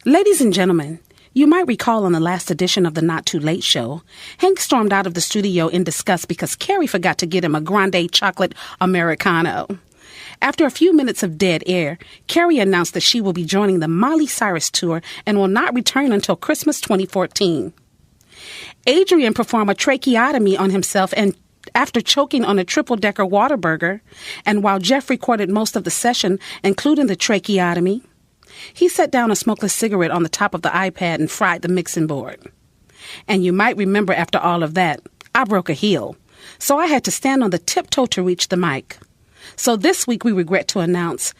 Ladies and gentlemen, you might recall on the last edition of the Not Too Late show, Hank stormed out of the studio in disgust because Carrie forgot to get him a grande chocolate Americano. After a few minutes of dead air, Carrie announced that she will be joining the Miley Cyrus tour and will not return until Christmas 2014. Adrian performed a tracheotomy on himself and after choking on a triple-decker Whataburger, and while Jeff recorded most of the session, including the tracheotomy, he set down a smokeless cigarette on the top of the iPad and fried the mixing board. And you might remember after all of that, I broke a heel, so I had to stand on the tiptoe to reach the mic. So this week we regret to announce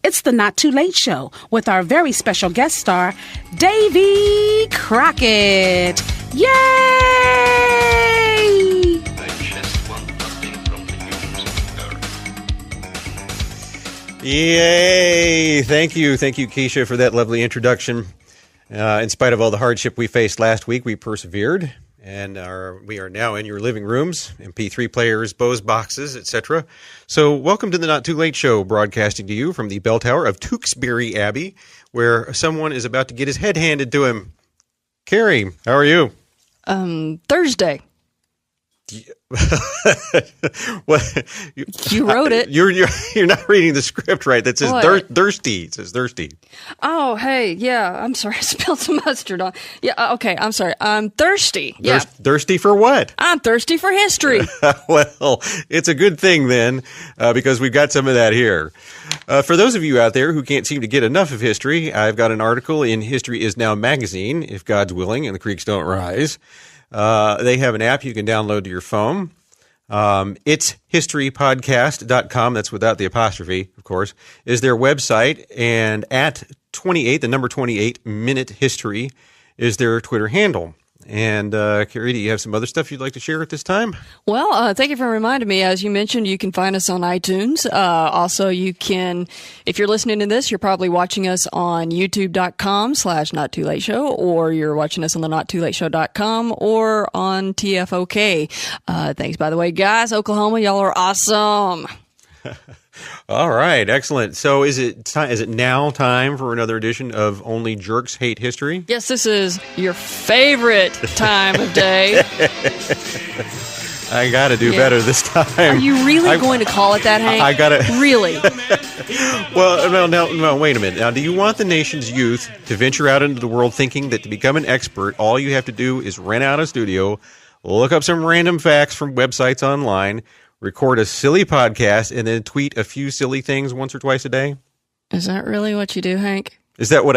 it's the Not Too Late show with our very special guest star, Davy Crockett. Yay! Yay! Thank you, Keisha, for that lovely introduction. In spite of all the hardship we faced last week, we persevered, and we are now in your living rooms, MP3 players, Bose boxes, etc. So welcome to the Not Too Late show, broadcasting to you from the bell tower of Tewksbury Abbey, where someone is about to get his head handed to him. Carrie, how are you? Thursday. What you wrote it? You're not reading the script right. That says thirsty. It says thirsty. Oh, hey, yeah. I'm sorry. I spilled some mustard on. Yeah, okay. I'm sorry. I'm thirsty. Yeah. Thirsty for what? I'm thirsty for history. Well, it's a good thing then, because we've got some of that here. For those of you out there who can't seem to get enough of history, I've got an article in History Is Now magazine, if God's willing and the creeks don't rise. They have an app you can download to your phone. It's historypodcast.com. That's without the apostrophe, of course, is their website. And at 28, the number 28 Minute History is their Twitter handle. And, Carrie, do you have some other stuff you'd like to share at this time? Well, thank you for reminding me. As you mentioned, you can find us on iTunes. Also, you can, if you're listening to this, you're probably watching us on youtube.com/NotTooLateShow, or you're watching us on the NotTooLateShow.com or on TFOK. Thanks, by the way, guys. Oklahoma, y'all are awesome. All right, excellent. So is it now time for another edition of Only Jerks Hate History? Yes, this is your favorite time of day. I got to do better this time. Are you really going to call it that, Hank? I got to. Really? Well, no, wait a minute. Now, do you want the nation's youth to venture out into the world thinking that to become an expert, all you have to do is rent out a studio, look up some random facts from websites online, record a silly podcast, and then tweet a few silly things once or twice a day? Is that really what you do, Hank? Is that what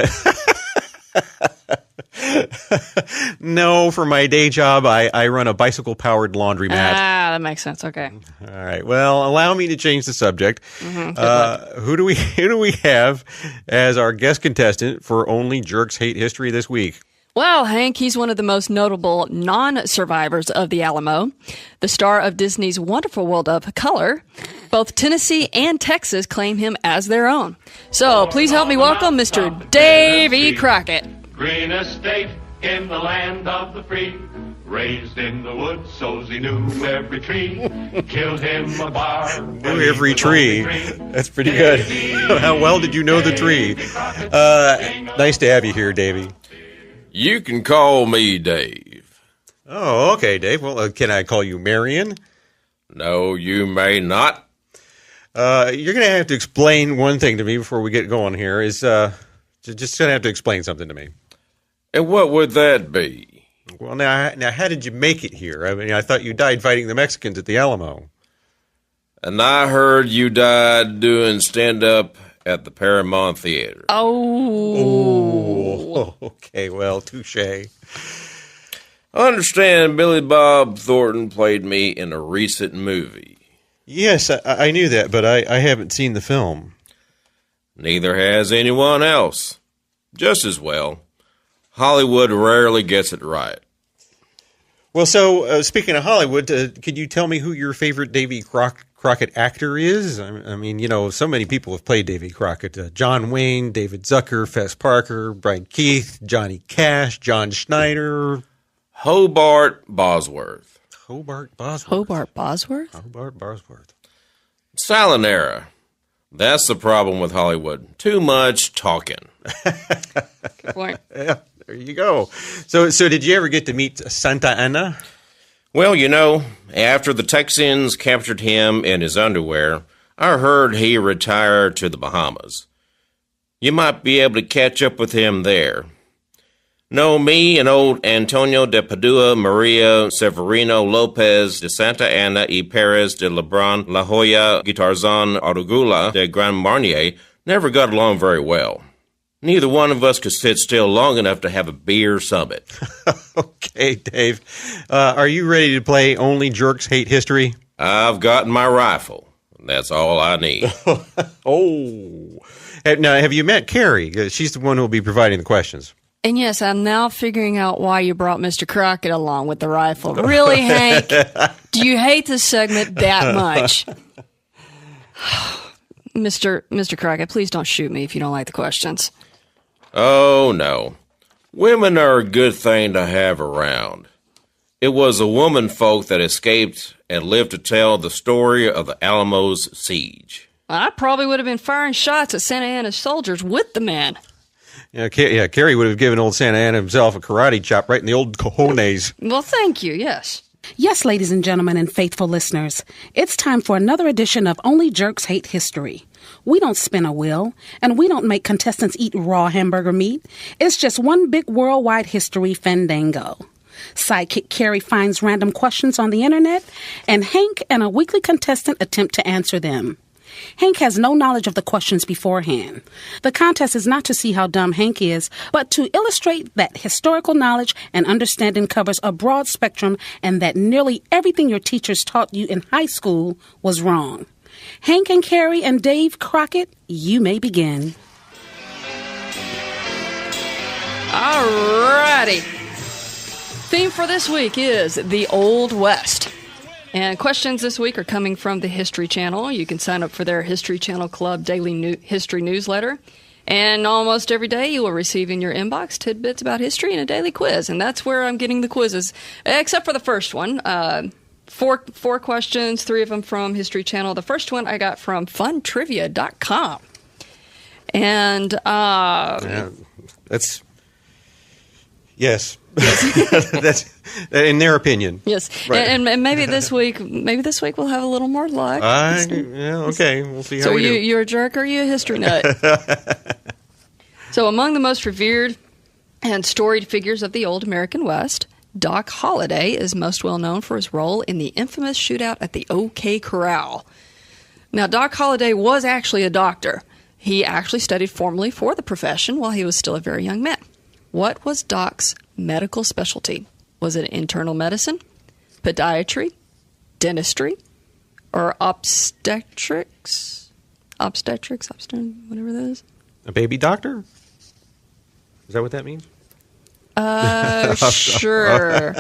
No, for my day job, I run a bicycle-powered laundromat. Ah, that makes sense. Okay. All right. Well, allow me to change the subject. Who do we have as our guest contestant for Only Jerks Hate History this week? Well, Hank, he's one of the most notable non-survivors of the Alamo, the star of Disney's Wonderful World of Color. Both Tennessee and Texas claim him as their own. So please help me welcome Mr. Davy Crockett. Green estate in the land of the free, raised in the woods so's he knew every tree, killed him a bar. Knew every tree. That's pretty good. How well did you know the tree? Nice to have you here, Davy. You can call me Dave. Oh, okay, Dave. Well, can I call you Marion? No, you may not. You're going to have to explain one thing to me before we get going here. Just going to have to explain something to me. And what would that be? Well, now, how did you make it here? I mean, I thought you died fighting the Mexicans at the Alamo. And I heard you died doing stand-up at the Paramount Theater. Oh, okay. Well, touche. I understand Billy Bob Thornton played me in a recent movie. Yes, I knew that, but I haven't seen the film. Neither has anyone else. Just as well. Hollywood rarely gets it right. Well, so speaking of Hollywood, could you tell me who your favorite Davy Crockett actor is? I mean, so many people have played Davy Crockett. John Wayne, David Zucker, Fess Parker, Brian Keith, Johnny Cash, John Schneider. Hobart Bosworth. Hobart Bosworth. Hobart Bosworth? Hobart Bosworth. Silent era. That's the problem with Hollywood. Too much talking. Good point. Yeah, there you go. So did you ever get to meet Santa Anna? Well, after the Texans captured him in his underwear, I heard he retired to the Bahamas. You might be able to catch up with him there. No, me and old Antonio de Padua Maria Severino Lopez de Santa Anna y Perez de Lebrun La Joya Guitarzon Arugula de Grand Marnier never got along very well. Neither one of us could sit still long enough to have a beer summit. Okay, Dave. Are you ready to play Only Jerks Hate History? I've got my rifle. That's all I need. Oh. Now, have you met Carrie? She's the one who will be providing the questions. And yes, I'm now figuring out why you brought Mr. Crockett along with the rifle. Really, Hank? Do you hate this segment that much? Mr. Crockett, please don't shoot me if you don't like the questions. Oh, no. Women are a good thing to have around. It was the woman folk that escaped and lived to tell the story of the Alamo's siege. I probably would have been firing shots at Santa Anna's soldiers with the man. Yeah, Carrie would have given old Santa Anna himself a karate chop right in the old cojones. Well, thank you, yes. Yes, ladies and gentlemen and faithful listeners, it's time for another edition of Only Jerks Hate History. We don't spin a wheel, and we don't make contestants eat raw hamburger meat. It's just one big worldwide history fandango. Sidekick Carrie finds random questions on the internet, and Hank and a weekly contestant attempt to answer them. Hank has no knowledge of the questions beforehand. The contest is not to see how dumb Hank is, but to illustrate that historical knowledge and understanding covers a broad spectrum and that nearly everything your teachers taught you in high school was wrong. Hank and Carrie and Dave Crockett, you may begin. Alrighty. Theme for this week is the Old West. And questions this week are coming from the Hist'ry Channel. You can sign up for their Hist'ry Channel Club daily history newsletter. And almost every day you will receive in your inbox tidbits about history and a daily quiz. And that's where I'm getting the quizzes, except for the first one. Four questions, 3 of them from Hist'ry Channel. The first one I got from funtrivia.com. And that's... Yes. That's in their opinion. Yes. Right. And maybe this week we'll have a little more luck. Okay. We'll see how so we do. You're a jerk or are you a history nut? So among the most revered and storied figures of the old American West, Doc Holliday is most well known for his role in the infamous shootout at the OK Corral. Now, Doc Holliday was actually a doctor. He actually studied formally for the profession while he was still a very young man. What was Doc's medical specialty? Was it internal medicine, podiatry, dentistry, or obstetrics? Whatever that is. A baby doctor? Is that what that means? Sure.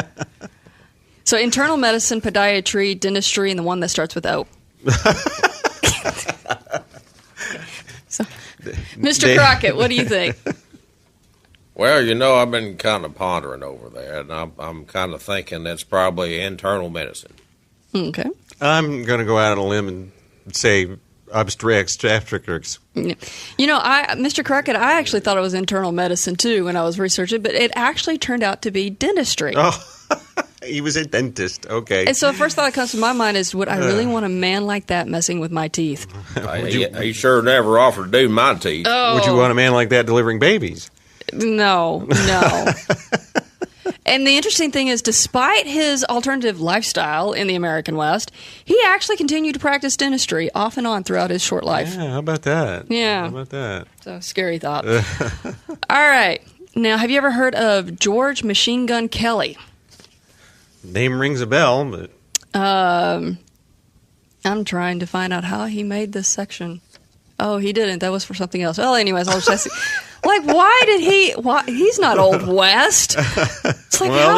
So internal medicine, podiatry, dentistry, and the one that starts with O. So, Mr. Crockett, what do you think? Well, I've been kind of pondering over that, and I'm kind of thinking that's probably internal medicine. Okay. I'm going to go out on a limb and say obstetrics. Mr. Crockett, I actually thought it was internal medicine, too, when I was researching, but it actually turned out to be dentistry. Oh, he was a dentist. Okay. And so the first thought that comes to my mind is, would I really want a man like that messing with my teeth? He sure never offered to do my teeth. Oh. Would you want a man like that delivering babies? No. And the interesting thing is, despite his alternative lifestyle in the American West, he actually continued to practice dentistry off and on throughout his short life. Yeah, how about that? Yeah. How about that? So, scary thought. All right. Now, have you ever heard of George Machine Gun Kelly? Name rings a bell, but... I'm trying to find out how he made this section. Oh, he didn't. That was for something else. Well, anyways, I'll just ask you. Like, he's not Old West. It's like, how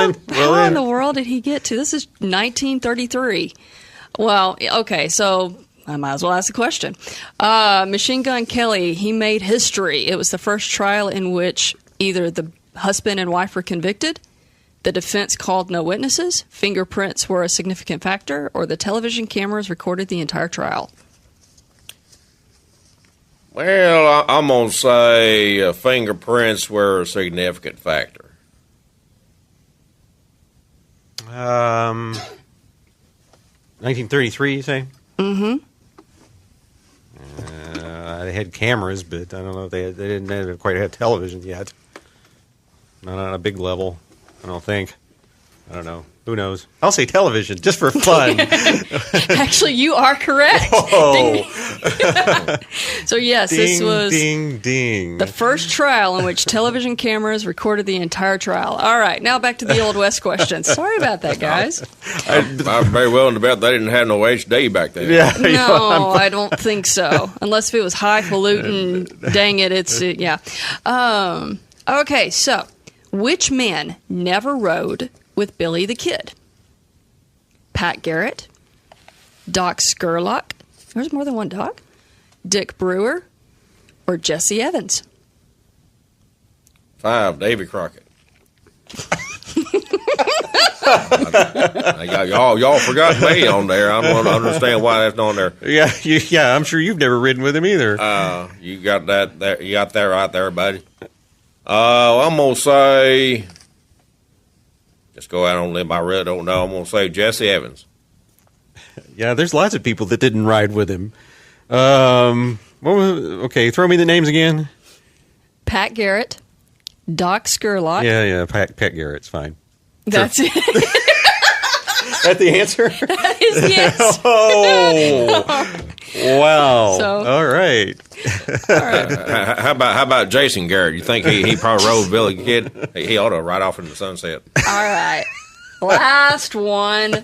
in the world did he get to? This is 1933. Well, okay, so I might as well ask the question. Machine Gun Kelly, he made history. It was the first trial in which either the husband and wife were convicted, the defense called no witnesses, fingerprints were a significant factor, or the television cameras recorded the entire trial. Well, I'm going to say fingerprints were a significant factor. 1933, you say? Mm-hmm. They had cameras, but I don't know if they didn't quite have television yet. Not on a big level, I don't think. I don't know. Who knows? I'll say television, just for fun. Actually, you are correct. Oh. So, yes, this was ding. the first trial in which television cameras recorded the entire trial. All right, now back to the Old West questions. Sorry about that, guys. I'm very willing to bet they didn't have no HD back then. Yeah, No, I don't think so. Unless if it was highfalutin, dang it, yeah. Okay, so, which man never rode with Billy the Kid? Pat Garrett, Doc Scurlock, there's more than one Doc, Dick Brewer, or Jesse Evans? 5, Davy Crockett. Y'all forgot me on there. I don't understand why that's on there. Yeah, I'm sure you've never ridden with him either. You got that there. You got that right there, buddy. I'm gonna say. Just go out on a limb. I really don't know. I'm going to say Jesse Evans. Yeah, there's lots of people that didn't ride with him. Okay, throw me the names again. Pat Garrett, Doc Scurlock. Yeah, Pat Garrett's fine. That's it. That's the answer? That is the answer. Oh, wow. So, all right. How about Jason Garrett? You think he probably rode Billy the Kid? He ought to ride off into the sunset. All right. Last one.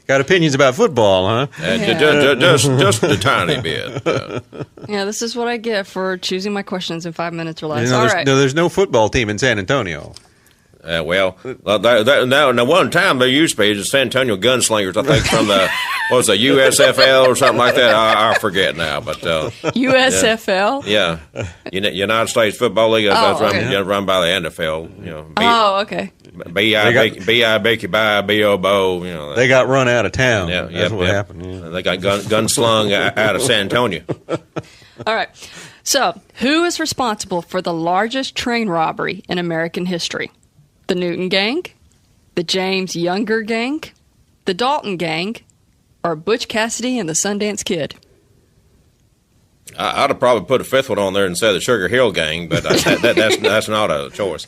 Got opinions about football, huh? Just a tiny bit. Yeah, this is what I get for choosing my questions in 5 minutes or less. All All right. right. There's no football team in San Antonio. Now one time there used to be the San Antonio Gunslingers, I think, from the USFL or something like that. I forget now, but USFL. Yeah, United States Football League. That's run by the NFL. Okay. B-I-B-O-B-O. They got run out of town. Yeah, That's what happened. Yeah. They got gunslung out of San Antonio. All right. So, who is responsible for the largest train robbery in American history? The Newton Gang, the James Younger Gang, the Dalton Gang, or Butch Cassidy and the Sundance Kid? I'd have probably put a fifth one on there and said the Sugar Hill Gang, but that's not a choice.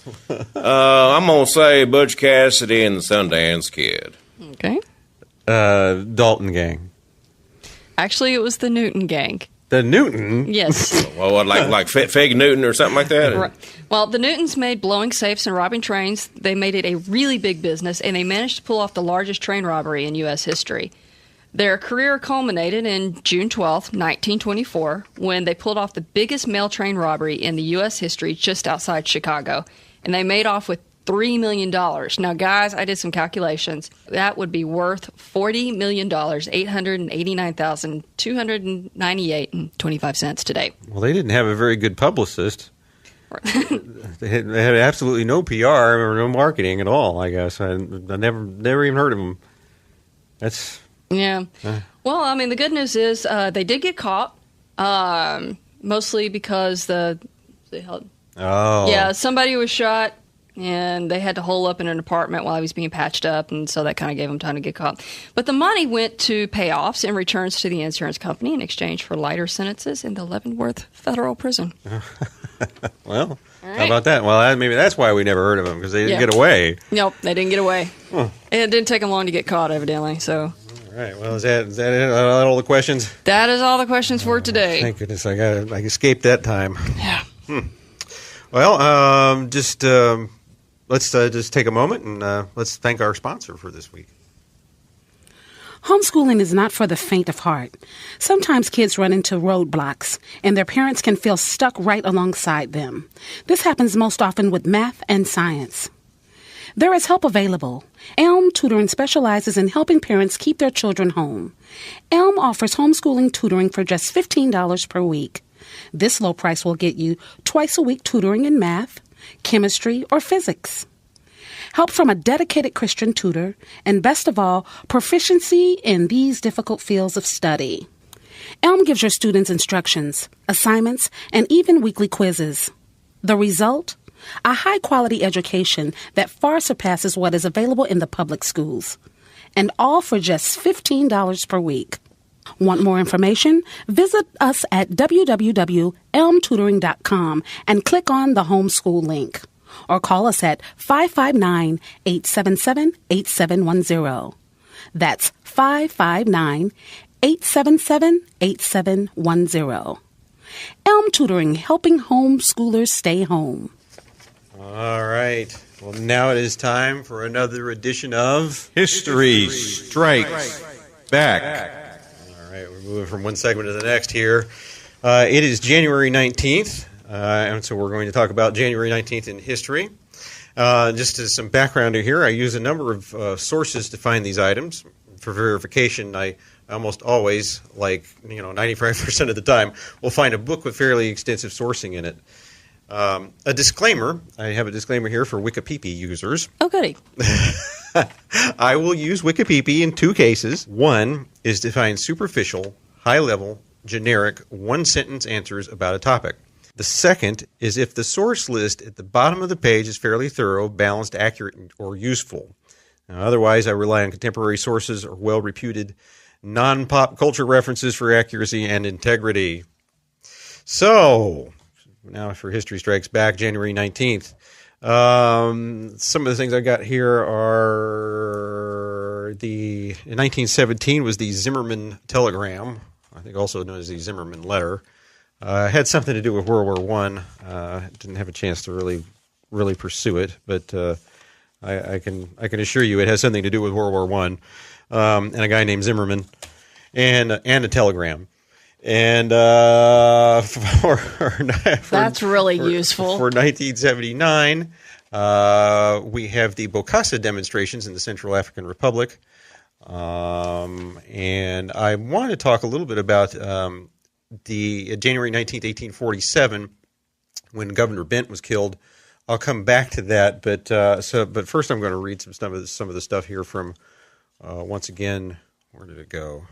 I'm going to say Butch Cassidy and the Sundance Kid. Okay. Dalton Gang. Actually, it was the Newton Gang. The Newton? Yes. Well, what, like Fig Newton or something like that? Right. Well, the Newtons made blowing safes and robbing trains. They made it a really big business, and they managed to pull off the largest train robbery in U.S. history. Their career culminated in June 12, 1924, when they pulled off the biggest mail train robbery in the U.S. history just outside Chicago, and they made off with $3 million. Now, guys, I did some calculations. That would be worth $40 million, $889,298.25 today. Well, they didn't have a very good publicist. They had absolutely no PR or no marketing at all, I guess. I never even heard of them. That's... Yeah. Well, I mean, the good news is they did get caught, mostly because somebody was shot, and they had to hole up in an apartment while he was being patched up, and so that kind of gave them time to get caught. But the money went to payoffs and returns to the insurance company in exchange for lighter sentences in the Leavenworth Federal Prison. Well, how about that? Well, maybe that's why we never heard of them, because they didn't get away. Nope, they didn't get away. Huh. And it didn't take them long to get caught, evidently, so... All right. Well, is that it? All the questions? That is all the questions for today. Thank goodness I escaped that time. Yeah. Well, let's just take a moment and let's thank our sponsor for this week. Homeschooling is not for the faint of heart. Sometimes kids run into roadblocks, and their parents can feel stuck right alongside them. This happens most often with math and science. There is help available. Elm Tutoring specializes in helping parents keep their children home. Elm offers homeschooling tutoring for just $15 per week. This low price will get you twice a week tutoring in math, chemistry, or physics. Help from a dedicated Christian tutor, and best of all, proficiency in these difficult fields of study. Elm gives your students instructions, assignments, and even weekly quizzes. The result? A high-quality education that far surpasses what is available in the public schools. And all for just $15 per week. Want more information? Visit us at www.elmtutoring.com and click on the homeschool link. Or call us at 559-877-8710. That's 559-877-8710. Elm Tutoring, helping homeschoolers stay home. All right. Well, now it is time for another edition of Hist'ry Strikes Back. All right, we're moving from one segment to the next here. It is January 19th, and so we're going to talk about January 19th in history. Just as some background here, I use a number of sources to find these items. For verification, I almost always, 95% of the time, will find a book with fairly extensive sourcing in it. A disclaimer. I have a disclaimer here for Wikipedia users. Oh, goody. I will use Wikipedia in two cases. One is to find superficial, high-level, generic, one-sentence answers about a topic. The second is if the source list at the bottom of the page is fairly thorough, balanced, accurate, or useful. Now, otherwise, I rely on contemporary sources or well-reputed non-pop culture references for accuracy and integrity. So, now for Hist'ry Strikes Back, January 19th. Some of the things I got here are in 1917 was the Zimmerman telegram, I think also known as the Zimmerman letter. Had something to do with World War I. Didn't have a chance to really pursue it, but I can assure you it has something to do with World War I, and a guy named Zimmerman, and a telegram. And that's really useful. For 1979, we have the Bokassa demonstrations in the Central African Republic. And I want to talk a little bit about the January 19th, 1847, when Governor Bent was killed. I'll come back to that, but first I'm going to read some of the stuff here from once again. Where did it go?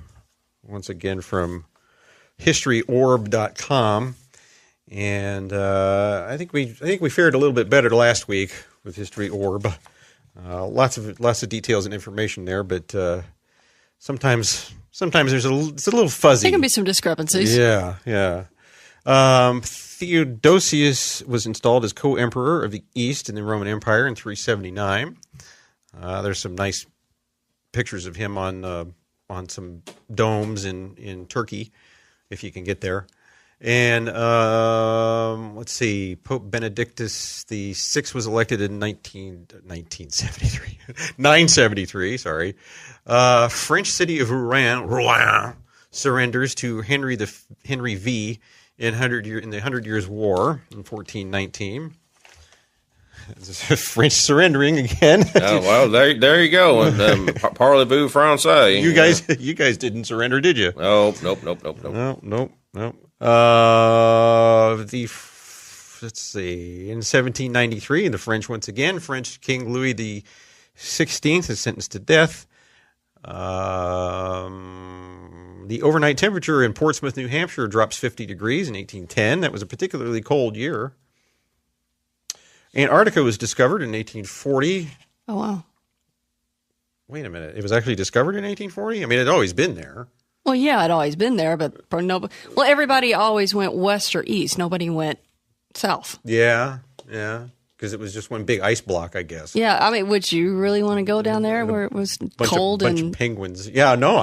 Once again from historyorb.com, and I think we fared a little bit better last week with Hist'ry Orb. Lots of details and information there, but sometimes it's a little fuzzy. There can be some discrepancies. Yeah. Theodosius was installed as co-emperor of the East in the Roman Empire in 379. There's some nice pictures of him on some domes in Turkey, if you can get there. And let's see, Pope Benedictus VI was elected in 973. Sorry. French city of Rouen surrenders to Henry V in the 100 Years' War in 1419. French surrendering again. Oh, well, there you go. Parlez-vous français? You guys didn't surrender, did you? Oh, nope. Nope. Let's see. In 1793, the French once again. French King Louis the 16th is sentenced to death. The overnight temperature in Portsmouth, New Hampshire, drops 50 degrees in 1810. That was a particularly cold year. Antarctica was discovered in 1840. Oh, wow. Wait a minute. It was actually discovered in 1840? I mean, it had always been there. Well, yeah, it'd always been there, but everybody always went west or east. Nobody went south. Yeah, because it was just one big ice block, I guess. Yeah, I mean, would you really want to go down there where it was cold bunch of penguins? Yeah, no.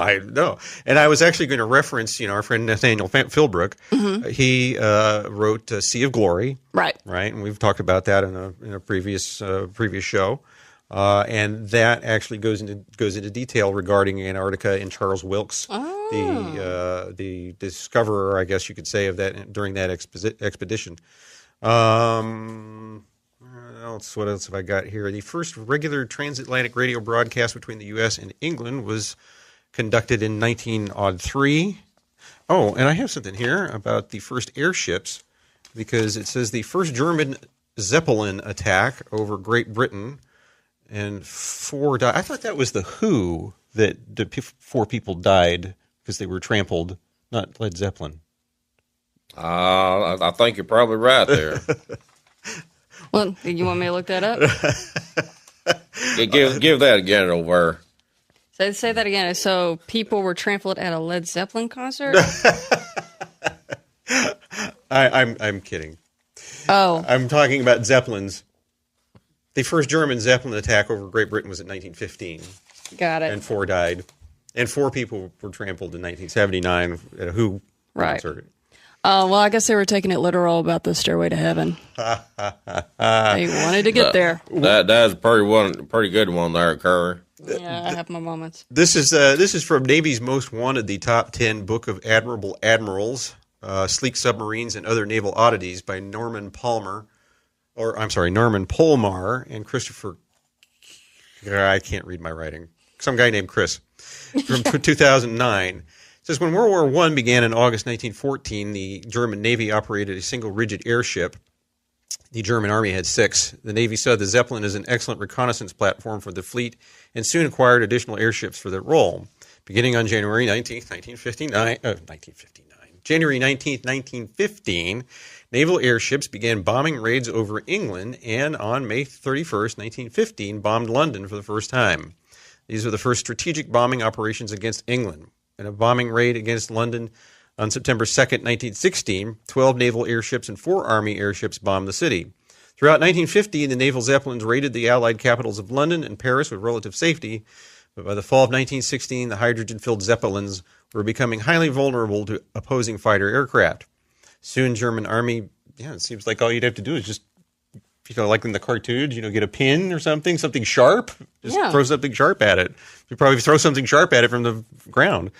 And I was actually going to reference, our friend Nathaniel Philbrook. Mm-hmm. He wrote Sea of Glory, right? And we've talked about that in a previous show. And that actually goes into detail regarding Antarctica and Charles Wilkes, the discoverer, I guess you could say, of that during that expedition. What else have I got here? The first regular transatlantic radio broadcast between the U.S. and England was conducted in 1903. Oh, and I have something here about the first airships, because it says the first German Zeppelin attack over Great Britain, and 4 died. I thought that was the Who that 4 people died because they were trampled not Led Zeppelin. I think you're probably right there. Well, you want me to look that up? Give that again over. Say that again. So people were trampled at a Led Zeppelin concert? I'm kidding. Oh. I'm talking about Zeppelins. The first German Zeppelin attack over Great Britain was in 1915. Got it. And 4 died. And 4 people were trampled in 1979 at a Who concert. Well, I guess they were taking it literal about the Stairway to Heaven. They wanted to get there. That's a pretty good one there, Curry. Yeah, I have my moments. This is from Navy's Most Wanted, the top 10 book of Admirable Admirals, Sleek Submarines and Other Naval Oddities by Norman Polmar and Christopher. I can't read my writing. Some guy named Chris from 2009. It says, when World War I began in August 1914, the German Navy operated a single rigid airship. The German Army had 6. The Navy saw the Zeppelin as an excellent reconnaissance platform for the fleet and soon acquired additional airships for that role. Beginning on January 19th, 1915, naval airships began bombing raids over England and on May 31st, 1915, bombed London for the first time. These were the first strategic bombing operations against England. In a bombing raid against London on September 2nd, 1916, 12 naval airships and 4 Army airships bombed the city. Throughout 1915, the naval Zeppelins raided the Allied capitals of London and Paris with relative safety, but by the fall of 1916, the hydrogen-filled Zeppelins were becoming highly vulnerable to opposing fighter aircraft. Soon, German Army, it seems like all you'd have to do is just, like in the cartoons, get a pin or something sharp. Just throw something sharp at it. You probably throw something sharp at it from the ground.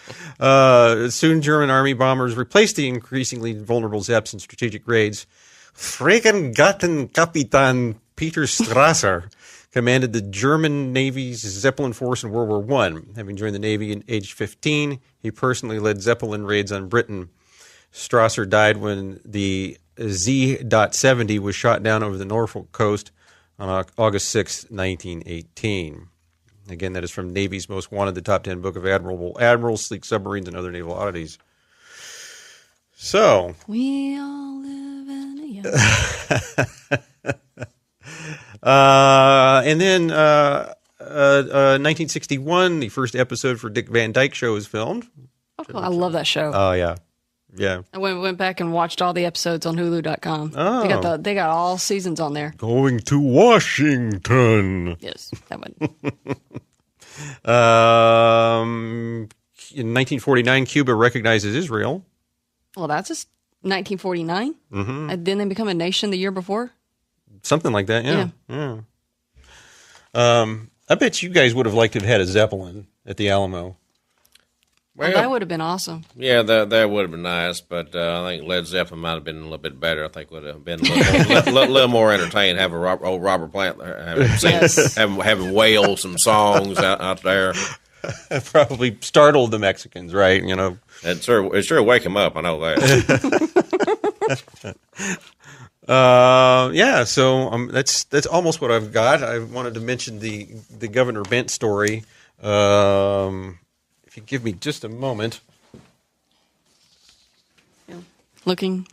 Soon, German Army bombers replaced the increasingly vulnerable Zeps in strategic raids. Fregatten-Kapitän Peter Strasser commanded the German Navy's Zeppelin force in World War I. Having joined the Navy at age 15, he personally led Zeppelin raids on Britain. Strasser died when the Z.70 was shot down over the Norfolk coast on August 6, 1918. Again, that is from Navy's Most Wanted, the top 10 book of Admirals, Sleek Submarines, and Other Naval Oddities. So. We all live in a young... And then 1961, the first episode for Dick Van Dyke Show was filmed. Oh, I love that show. Oh, yeah. Yeah. I went back and watched all the episodes on Hulu.com. Oh. They got all seasons on there. Going to Washington. Yes, that one. In 1949, Cuba recognizes Israel. Well, that's just 1949. Mm-hmm. And then they become a nation the year before. Something like that, yeah. I bet you guys would have liked to have had a Zeppelin at the Alamo. Well, that would have been awesome. Yeah, that would have been nice, but I think Led Zeppelin might have been a little bit better. I think would have been a little more entertaining. Have old Robert Plant there, having wail some songs out there. Probably startled the Mexicans, right? It sure wake them up. I know that. So that's almost what I've got. I wanted to mention the Governor Bent story. If you give me just a moment. Yeah. Looking.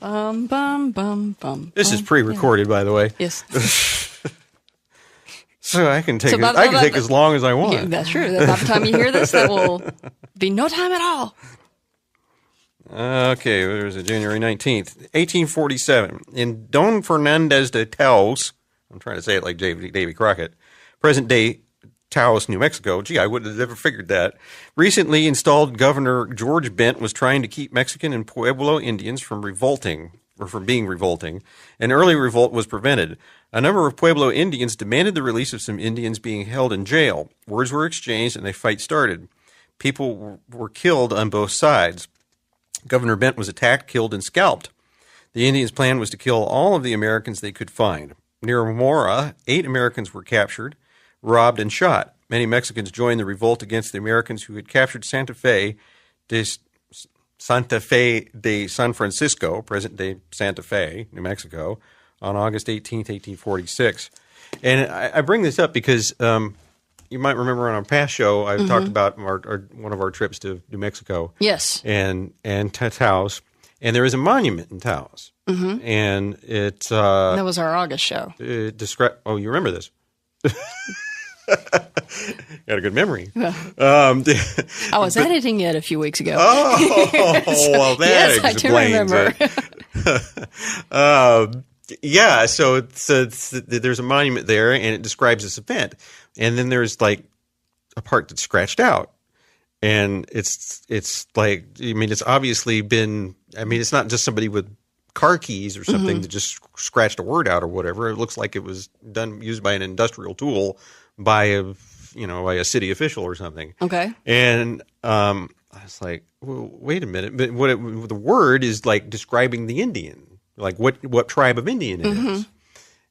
Bum, bum, bum, bum. This is pre-recorded, by the way. Yes. So I can take as long as I want. Yeah, that's true. By the time you hear this, that will be no time at all. Okay, there's a January 19th, 1847. In Don Fernandez de Taos, I'm trying to say it like Davy Crockett, present-day Taos, New Mexico. Gee, I would have never figured that. Recently installed Governor George Bent was trying to keep Mexican and Pueblo Indians from being revolting. An early revolt was prevented. A number of Pueblo Indians demanded the release of some Indians being held in jail. Words were exchanged and a fight started. People were killed on both sides. Governor Bent was attacked, killed, and scalped. The Indians' plan was to kill all of the Americans they could find. Near Mora, 8 Americans were captured, robbed, and shot. Many Mexicans joined the revolt against the Americans who had captured Santa Fe de San Francisco, present-day Santa Fe, New Mexico, on August 18th, 1846. And I bring this up because you might remember on our past show, I talked about one of our trips to New Mexico. Yes. And Taos. And there is a monument in Taos. And it's... that was our August show. Oh, you remember this? Got a good memory. Yeah. I was editing it a few weeks ago. Oh, well, that yes, explains I do remember. it. Yeah, so there's a monument there, and it describes this event. And then there's like a part that's scratched out, and it's like, I mean, it's obviously been. I mean, it's not just somebody with car keys or something that just scratched a word out or whatever. It looks like it was used by an industrial tool by a city official or something. Okay. And I was like, well, wait a minute, but the word is like describing the Indian. Like what tribe of Indian it is.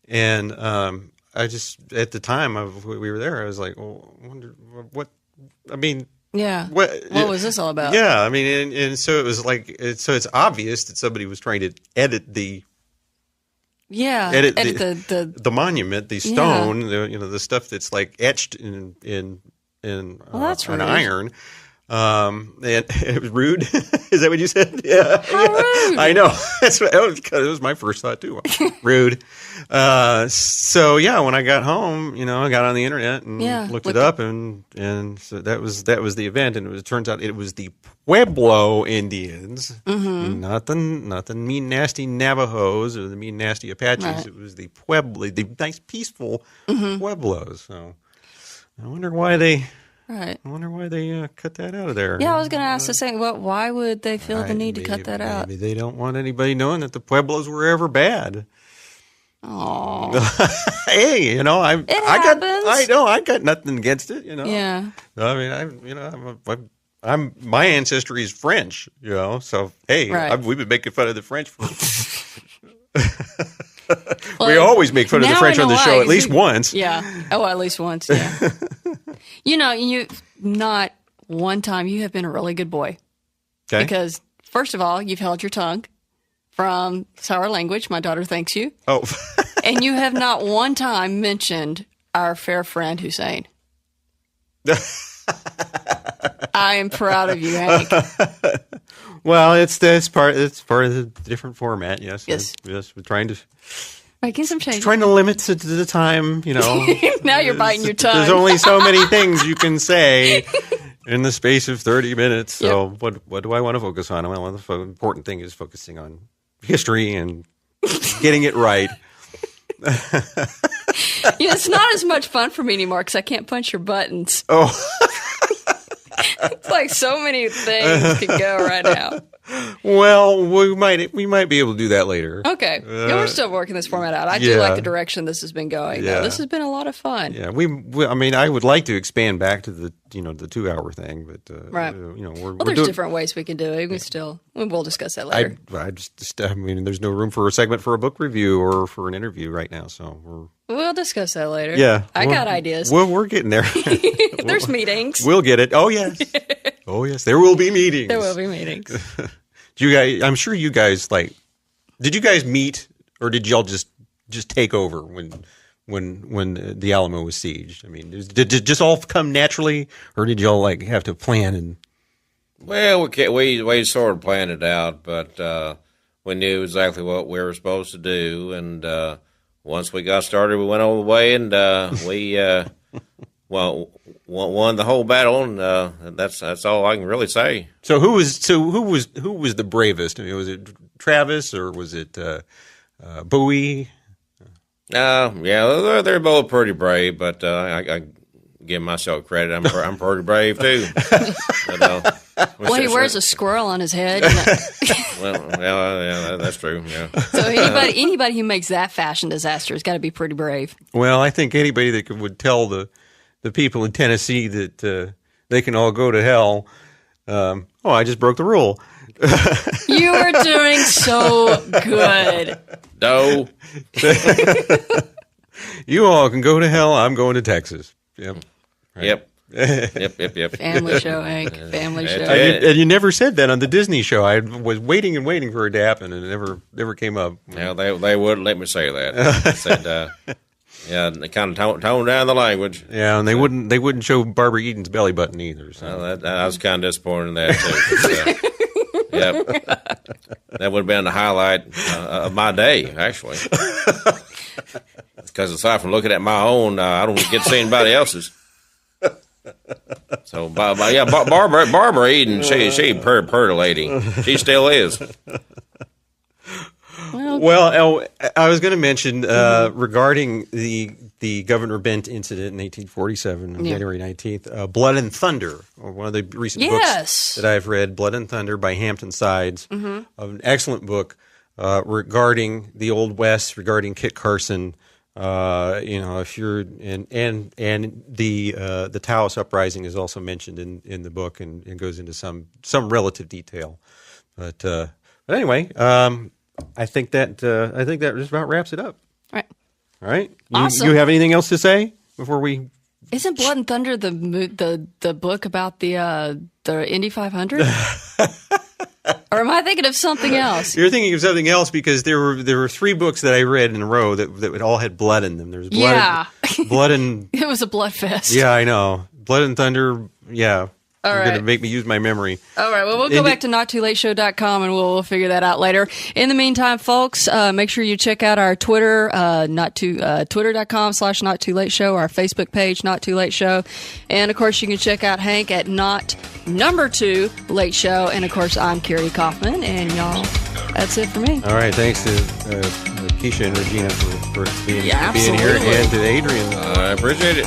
And I just, at the time we were there, I was like, well, I wonder what, I mean. Yeah. What was this all about? Yeah. I mean, and so it was like, so it's obvious that somebody was trying to edit the monument, the stone, the stuff that's like etched in that's an rude. iron. And it was rude. Is that what you said? Yeah. How rude. I know. It was my first thought too. Rude. So yeah, when I got home, I got on the internet and looked it up, and so that was the event, and it turns out it was the Pueblo Indians, not the mean nasty Navajos or the mean nasty Apaches. Right. It was the Pueblo, the nice peaceful Pueblos. So I wonder why they. Right. I wonder why they cut that out of there. Yeah, I was going to ask the same. Well, why would they feel the need to cut that out? Maybe they don't want anybody knowing that the Pueblos were ever bad. Oh. Hey, it happens. I got nothing against it. Yeah. I mean, I'm my ancestry is French. So hey, right. We've been making fun of the French for. We always make fun of the French on the show at least once. Yeah. Oh, at least once. Yeah. You not one time. You have been a really good boy. Okay. Because first of all, you've held your tongue from sour language. My daughter thanks you. Oh. And you have not one time mentioned our fair friend Hussein. I am proud of you, Hank. Well, it's part of the different format. Yes. Yes. We're trying to. Making some changes. Trying to limit the time, Now you're biting your tongue. There's only so many things you can say in the space of 30 minutes. So what do I want to focus on? Well, the important thing is focusing on history and getting it right. It's not as much fun for me anymore because I can't punch your buttons. Oh. It's like so many things could go right now. Well, we might be able to do that later. Okay. We're still working this format out. I do like the direction this has been going. Yeah. This has been a lot of fun. Yeah, I mean, I would like to expand back to the 2-hour thing, but right. We're there's different ways we can do it. We'll discuss that later. I mean, there's no room for a segment for a book review or for an interview right now, so we'll discuss that later. Yeah, I got ideas. Well, we're getting there. There's meetings. We'll get it. Oh yes. Oh yes. There will be meetings. There will be meetings. You guys, I'm sure you guys did you guys meet or did y'all just take over when the Alamo was sieged? I mean, did it just all come naturally or did y'all have to plan and? Well, we sort of planned it out, but we knew exactly what we were supposed to do, and once we got started, we went all the way, and we won the whole battle, and that's all I can really say. So who was the bravest? I mean, was it Travis or was it Bowie? Yeah, they're both pretty brave, but I give myself credit. I'm pretty brave too. Well, he wears a squirrel on his head. Yeah, that's true. Yeah. So anybody who makes that fashion disaster has got to be pretty brave. Well, I think anybody that would tell the people in Tennessee that they can all go to hell. I just broke the rule. You are doing so good. No. You all can go to hell. I'm going to Texas. Yep. Right. Yep. Yep. Family show, Hank. Family show. And you never said that on the Disney show. I was waiting and waiting for it to happen, and it never came up. Yeah, they wouldn't let me say that. They said, Yeah, they kind of toned down the language. Yeah, and they wouldn't show Barbara Eden's belly button either. So. Well, I was kind of disappointed in that too. That would have been the highlight of my day, actually. Because aside from looking at my own, I don't get to see anybody else's. So, Barbara Eden, she pretty lady. She still is. Well, I was going to mention regarding the Governor Bent incident in 1847, on January 19th, Blood and Thunder, or one of the recent books that I've read, Blood and Thunder by Hampton Sides, an excellent book regarding the Old West, regarding Kit Carson. If you're and the Taos uprising is also mentioned in the book and goes into some relative detail. But anyway. I think that just about wraps it up. All right. Awesome. You have anything else to say before we? Isn't Blood and Thunder the book about the Indy 500? Or am I thinking of something else? You're thinking of something else because there were 3 books that I read in a row that all had blood in them. There's blood. Blood and it was a blood fest. Yeah, I know. Blood and Thunder. Yeah. All You're right. going to make me use my memory. All right. Well, we'll go back to nottoolateshow.com and we'll figure that out later. In the meantime, folks, make sure you check out our Twitter, twitter.com/nottoolateshow, our Facebook page, Not Too Late Show. And, of course, you can check out Hank at #2 Late Show. And, of course, I'm Carrie Kaufman. And, y'all, that's it for me. All right. Thanks to Keisha and Regina for being here. Absolutely. And to Adrian. I appreciate it.